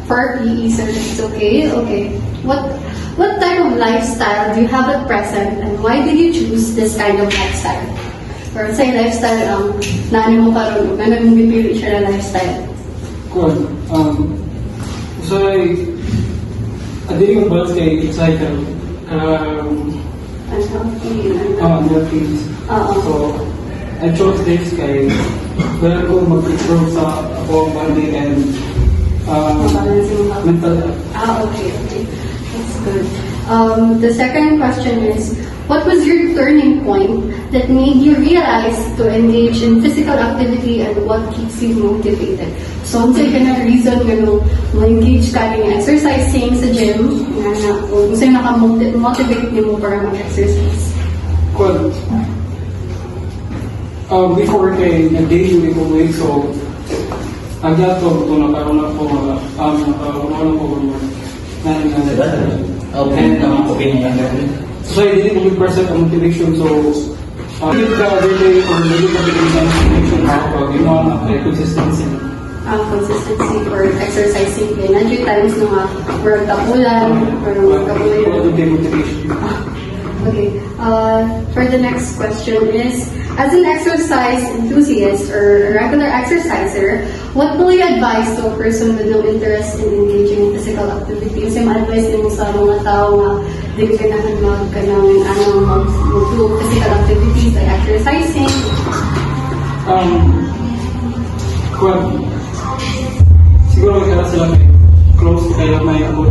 for PE, sir, it's okay. Okay. What type of lifestyle do you have at present, and why did you choose this kind of lifestyle? Or say lifestyle ang naano mo karon, ano mong gipili siya na lifestyle? Good. So adili ko balance kay excited. Unhealthy. So I chose this kay wala ko mag-improve sa ako body and mental health. Okay. That's good. The second question is, what was your turning point that made you realize to engage in physical activity, and what keeps you motivated? So, unsa ka na reason nga nung ma-engage ka ng exercising sa gym, kung sa'yo naka-motivate niyo mo para mag-exercise? Good. Before kay nag-daily ko weight, so agad ko ito na karoon ako nakaroon ako so I didn't 100% motivation, so hindi ka really or hindi ka bigyan ng motivation ako ginawa na consistency. Consistency for exercising din. Nandiyo times nung work kapulan or Motivation. Okay. For the next question is, as an exercise enthusiast or a regular exerciser, what will you advise to a person with no interest in engaging in physical activity? Kasi ma-advise din mo sa mga tao na hindi ka mag-do physical activities like exercising. Siguro kaya sila close kaya may abot